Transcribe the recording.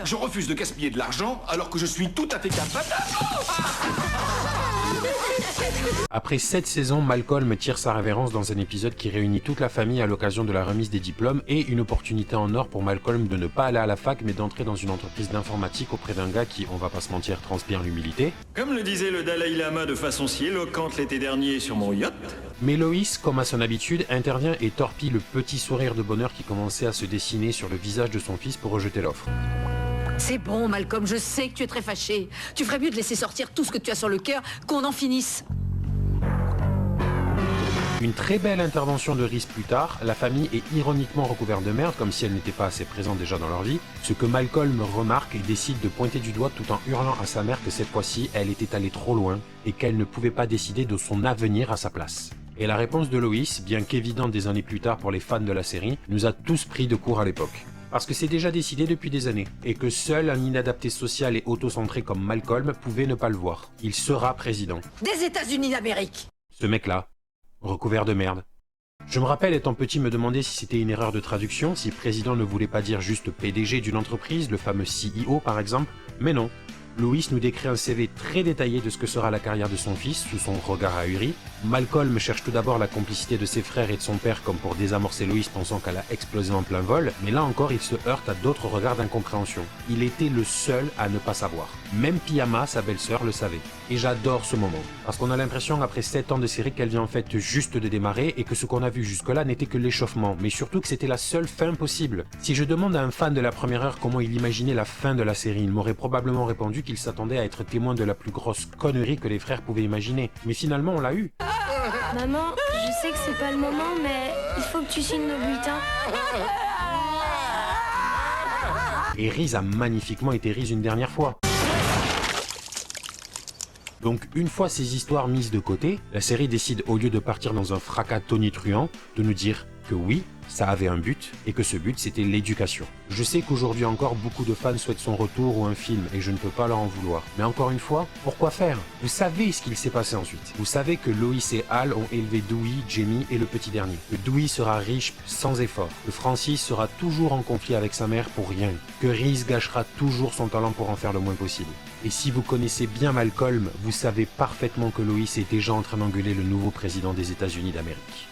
Je refuse de gaspiller de l'argent alors que je suis tout à fait capable. Après 7 saisons, Malcolm tire sa révérence dans un épisode qui réunit toute la famille à l'occasion de la remise des diplômes et une opportunité en or pour Malcolm de ne pas aller à la fac mais d'entrer dans une entreprise d'informatique auprès d'un gars qui, on va pas se mentir, transpire l'humilité. Comme le disait le Dalai Lama de façon si éloquente l'été dernier sur mon yacht. Mais Loïs, comme à son habitude, intervient et torpille le petit sourire de bonheur qui commençait à se dessiner sur le visage de son fils pour rejeter l'offre. C'est bon, Malcolm, je sais que tu es très fâché. Tu ferais mieux de laisser sortir tout ce que tu as sur le cœur, qu'on en finisse. Une très belle intervention de Reese plus tard, la famille est ironiquement recouverte de merde, comme si elle n'était pas assez présente déjà dans leur vie, ce que Malcolm remarque et décide de pointer du doigt tout en hurlant à sa mère que cette fois-ci, elle était allée trop loin et qu'elle ne pouvait pas décider de son avenir à sa place. Et la réponse de Loïs, bien qu'évidente des années plus tard pour les fans de la série, nous a tous pris de court à l'époque. Parce que c'est déjà décidé depuis des années, et que seul un inadapté social et autocentré comme Malcolm pouvait ne pas le voir. Il sera président. Des États-Unis d'Amérique. Ce mec-là, recouvert de merde. Je me rappelle étant petit me demander si c'était une erreur de traduction, si président ne voulait pas dire juste PDG d'une entreprise, le fameux CEO par exemple, mais non. Loïs nous décrit un CV très détaillé de ce que sera la carrière de son fils, sous son regard ahuri. Malcolm cherche tout d'abord la complicité de ses frères et de son père comme pour désamorcer Loïs pensant qu'elle a explosé en plein vol, mais là encore il se heurte à d'autres regards d'incompréhension. Il était le seul à ne pas savoir. Même Piyama, sa belle-sœur, le savait. Et j'adore ce moment, parce qu'on a l'impression après 7 ans de série qu'elle vient en fait juste de démarrer et que ce qu'on a vu jusque-là n'était que l'échauffement, mais surtout que c'était la seule fin possible. Si je demande à un fan de la première heure comment il imaginait la fin de la série, il m'aurait probablement répondu qu'il s'attendait à être témoin de la plus grosse connerie que les frères pouvaient imaginer. Mais finalement on l'a eu. Maman, je sais que c'est pas le moment, mais il faut que tu signes nos bulletins. Et Reese a magnifiquement été Reese une dernière fois. Donc une fois ces histoires mises de côté, la série décide au lieu de partir dans un fracas tonitruant, de nous dire que oui, ça avait un but, et que ce but c'était l'éducation. Je sais qu'aujourd'hui encore beaucoup de fans souhaitent son retour ou un film, et je ne peux pas leur en vouloir. Mais encore une fois, pourquoi faire? Vous savez ce qu'il s'est passé ensuite. Vous savez que Loïs et Hal ont élevé Dewey, Jamie et le petit dernier. Que Dewey sera riche sans effort. Que Francis sera toujours en conflit avec sa mère pour rien. Que Reese gâchera toujours son talent pour en faire le moins possible. Et si vous connaissez bien Malcolm, vous savez parfaitement que Loïs est déjà en train d'engueuler le nouveau président des États-Unis d'Amérique.